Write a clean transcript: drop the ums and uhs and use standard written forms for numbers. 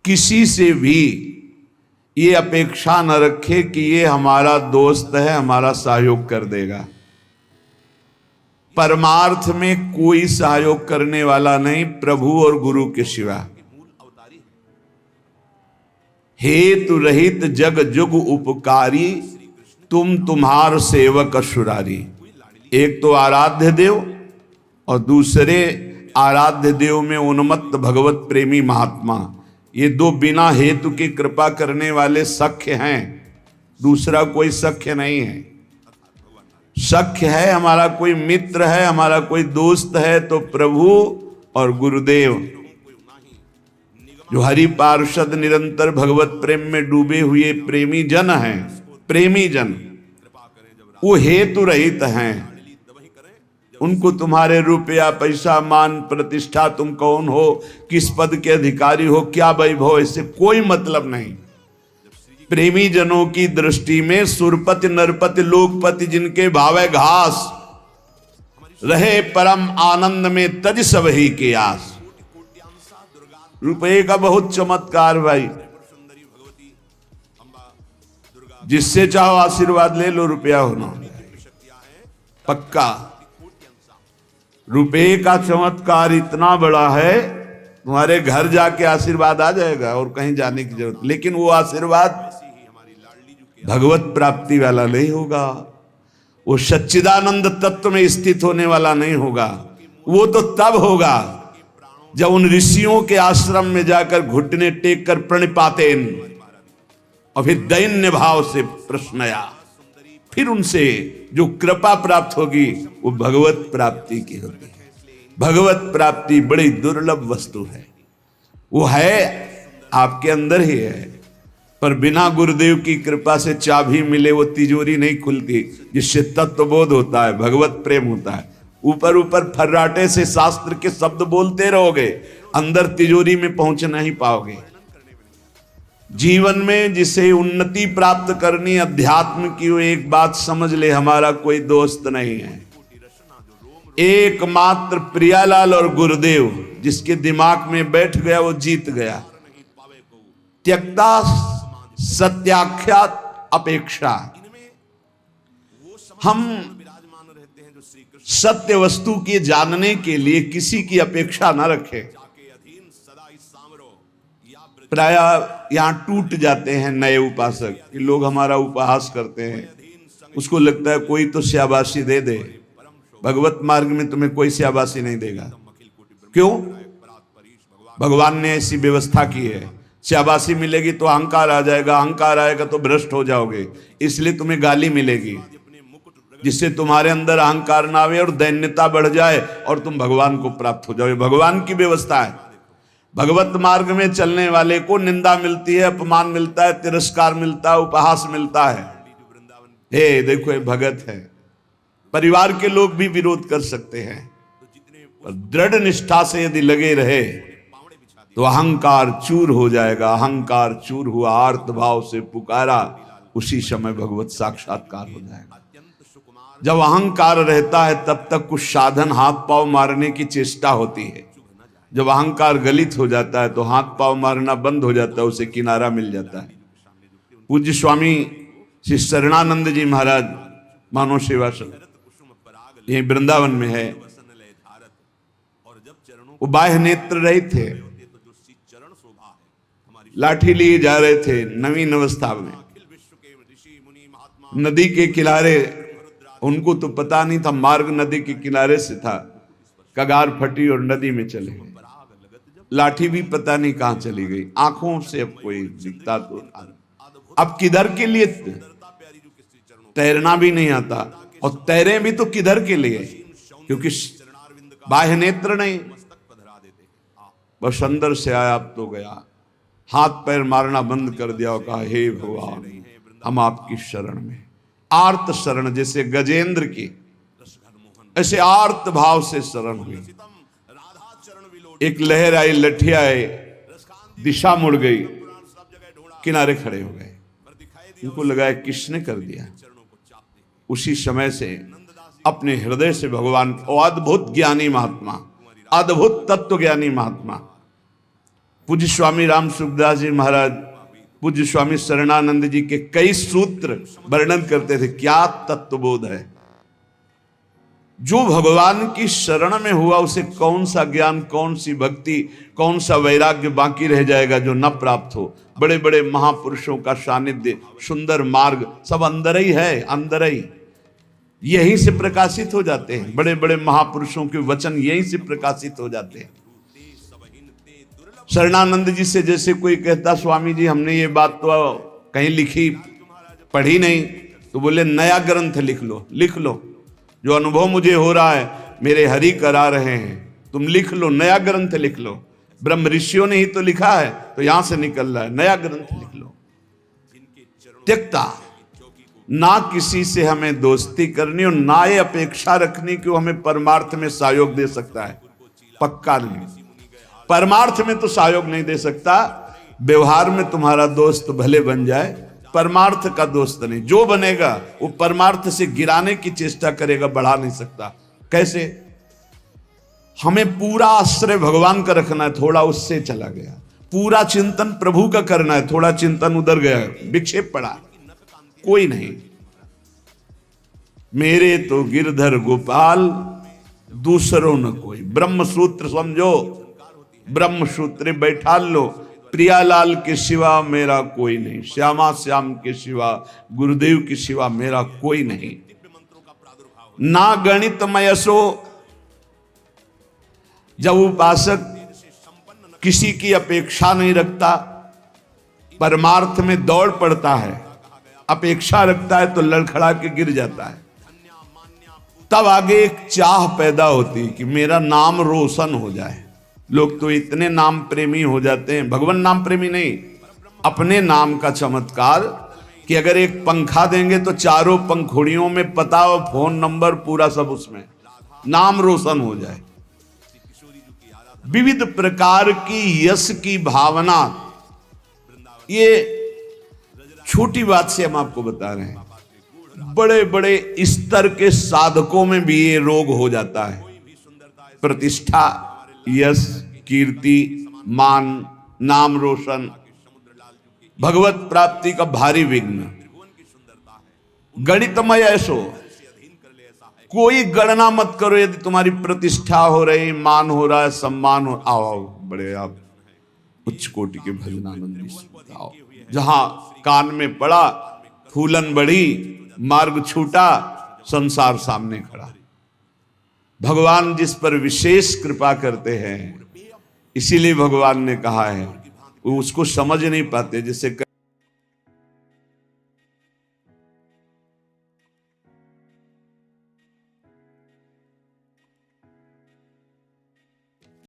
किसी से भी ये अपेक्षा न रखे कि ये हमारा दोस्त है, हमारा सहयोग कर देगा। परमार्थ में कोई सहयोग करने वाला नहीं प्रभु और गुरु के सिवा। हेतु रहित जग जुग उपकारी, तुम तुम्हार सेवक असुरारी। एक तो आराध्य देव और दूसरे आराध्य देव में उन्मत्त भगवत प्रेमी महात्मा। ये दो बिना हेतु की कृपा करने वाले सख्य हैं, दूसरा कोई सख्य नहीं है। सख्य है हमारा कोई मित्र है, हमारा कोई दोस्त है तो प्रभु और गुरुदेव, जो हरि पार्षद निरंतर भगवत प्रेम में डूबे हुए प्रेमी जन हैं। प्रेमी जन वो हेतु रहित हैं। उनको तुम्हारे रुपया पैसा मान प्रतिष्ठा, तुम कौन हो, किस पद के अधिकारी हो, क्या वैभव, इससे कोई मतलब नहीं। प्रेमी जनों की दृष्टि में सुरपति नरपति लोकपति जिनके भावे घास, रहे परम आनंद में तज सब ही के आस। रुपये का बहुत चमत्कार भाई, जिससे चाहो आशीर्वाद ले लो, रुपया होना पक्का। रुपये का चमत्कार इतना बड़ा है, तुम्हारे घर जाके आशीर्वाद आ जाएगा और कहीं जाने की जरूरत। लेकिन वो आशीर्वाद भगवत प्राप्ति वाला नहीं होगा, वो सच्चिदानंद तत्व में स्थित होने वाला नहीं होगा। वो तो तब होगा जब उन ऋषियों के आश्रम में जाकर घुटने टेक कर प्रणिपातेन और फिर दैन्य भाव से प्रश्नया, फिर उनसे जो कृपा प्राप्त होगी वो भगवत प्राप्ति की होगी। भगवत प्राप्ति बड़ी दुर्लभ वस्तु है, वो है आपके अंदर ही है, पर बिना गुरुदेव की कृपा से चाबी मिले वो तिजोरी नहीं खुलती, जिससे तत्वबोध होता है, भगवत प्रेम होता है। ऊपर ऊपर फर्राटे से शास्त्र के शब्द बोलते रहोगे, अंदर तिजोरी में पहुंच नहीं पाओगे। जीवन में जिसे उन्नति प्राप्त करनी अध्यात्म की, वो एक बात समझ ले, हमारा कोई दोस्त नहीं है। एकमात्र प्रियालाल और गुरुदेव जिसके दिमाग में बैठ गया वो जीत गया। त्यक्ता सत्याख्यात अपेक्षा, हम सत्य वस्तु के जानने के लिए किसी की अपेक्षा न रखें। प्राय यहां टूट जाते हैं नए उपासक कि लोग हमारा उपहास करते हैं, उसको लगता है कोई तो शाबाशी दे दे। भगवत मार्ग में तुम्हें कोई शाबाशी नहीं देगा। क्यों? भगवान ने ऐसी व्यवस्था की है। शाबाशी मिलेगी तो अहंकार आ जाएगा, अहंकार आएगा तो भ्रष्ट हो जाओगे, इसलिए तुम्हें गाली मिलेगी, जिससे तुम्हारे अंदर अहंकार ना आवे और दैन्यता बढ़ जाए और तुम भगवान को प्राप्त हो जाओ। भगवान की व्यवस्था है। भगवत मार्ग में चलने वाले को निंदा मिलती है, अपमान मिलता है, तिरस्कार मिलता है, उपहास मिलता है। हे देखो ये भगत है। परिवार के लोग भी विरोध कर सकते हैं, पर दृढ़ निष्ठा से यदि लगे रहे तो अहंकार चूर हो जाएगा। अहंकार चूर हुआ, आर्त भाव से पुकारा, उसी समय भगवत साक्षात्कार हो जाएगा। जब अहंकार रहता है तब तक कुछ साधन हाथ पांव मारने की चेष्टा होती है। जब अहंकार गलित हो जाता है तो हाथ पांव मारना बंद हो जाता है, उसे किनारा मिल जाता है। पूज्य स्वामी श्री शरणानंद जी महाराज मानव सेवा संघ यही वृंदावन में है, वो बाह्य नेत्र रहित थे, लाठी लिए जा रहे थे नवीन अवस्था में, नदी के किनारे। उनको तो पता नहीं था मार्ग नदी के किनारे से था, कगार फटी और नदी में चले गए। लाठी भी पता नहीं कहां चली गई, आंखों से अब कोई दिखता तो अब किधर के लिए तैरना भी नहीं आता, और तैरे भी तो किधर के लिए, क्योंकि बाह्य नेत्र नहीं। बस अंदर से आया, अब तो गया, हाथ पैर मारना बंद कर दिया और कहा हे भगवान हम आपकी शरण में। आर्त शरण, जैसे गजेंद्र की, ऐसे आर्त भाव से शरण हुई। एक लहर आई, लठिया आई, दिशा मुड़ गई, किनारे खड़े हो गए। उनको लगा किसने कर दिया। उसी समय से अपने हृदय से भगवान, अद्भुत ज्ञानी महात्मा, अद्भुत तत्व ज्ञानी महात्मा, पूज्य स्वामी राम सुखदास जी महाराज, पूज्य स्वामी शरणानंद जी के कई सूत्र वर्णन करते थे। क्या तत्वबोध है। जो भगवान की शरण में हुआ उसे कौन सा ज्ञान, कौन सी भक्ति, कौन सा वैराग्य बाकी रह जाएगा जो न प्राप्त हो। बड़े बड़े महापुरुषों का सानिध्य, सुंदर मार्ग सब अंदर ही है, अंदर ही यहीं से प्रकाशित हो जाते हैं। बड़े बड़े महापुरुषों के वचन यहीं से प्रकाशित हो जाते हैं। शरणानंद जी से जैसे कोई कहता स्वामी जी हमने ये बात तो कहीं लिखी पढ़ी नहीं, तो बोले नया ग्रंथ लिख लो, लिख लो। जो अनुभव मुझे हो रहा है मेरे हरि करा रहे हैं, तुम लिख लो, नया ग्रंथ लिख लो। ब्रह्म ऋषियों ने ही तो लिखा है, तो यहां से निकल रहा है, नया ग्रंथ लिख लो। त्यक्ता, ना किसी से हमें दोस्ती करनी और ना ये अपेक्षा रखनी कि वो हमें परमार्थ में सहयोग दे सकता है। पक्का नहीं, परमार्थ में तो सहयोग नहीं दे सकता। व्यवहार में तुम्हारा दोस्त भले बन जाए, परमार्थ का दोस्त नहीं। जो बनेगा वो परमार्थ से गिराने की चेष्टा करेगा, बढ़ा नहीं सकता। कैसे? हमें पूरा आश्रय भगवान का रखना है, थोड़ा उससे चला गया। पूरा चिंतन प्रभु का करना है, थोड़ा चिंतन उधर गया, विक्षेप पड़ा, कोई नहीं। मेरे तो गिरधर गोपाल, दूसरों न कोई। ब्रह्म सूत्र समझो, ब्रह्म सूत्र बैठा लो। प्रियालाल के सिवा मेरा कोई नहीं, श्यामा श्याम के सिवा, गुरुदेव के सिवा मेरा कोई नहीं। ना गणित मयसो, जब उपासक किसी की अपेक्षा नहीं रखता, परमार्थ में दौड़ पड़ता है, अपेक्षा रखता है तो लड़खड़ा के गिर जाता है। तब आगे एक चाह पैदा होती कि मेरा नाम रोशन हो जाए। लोग तो इतने नाम प्रेमी हो जाते हैं, भगवान नाम प्रेमी नहीं, अपने नाम का चमत्कार, कि अगर एक पंखा देंगे तो चारों पंखुड़ियों में पता और फोन नंबर पूरा सब उसमें, नाम रोशन हो जाए। विविध प्रकार की यश की भावना, ये छोटी बात से हम आपको बता रहे हैं। बड़े बड़े स्तर के साधकों में भी ये रोग हो जाता है। प्रतिष्ठा, यश, कीर्ति, मान, नाम रोशन, भगवत प्राप्ति का भारी विघ्न। गणितमय ऐसो, कोई गणना मत करो। यदि तुम्हारी प्रतिष्ठा हो रही, मान हो रहा है, सम्मान हो, आओ बड़े आप उच्च कोटि के भजनानंदी आओ। जहां कान में पड़ा, फूलन बढ़ी, मार्ग छूटा, संसार सामने खड़ा। भगवान जिस पर विशेष कृपा करते हैं, इसीलिए भगवान ने कहा है, वो उसको समझ नहीं पाते। जैसे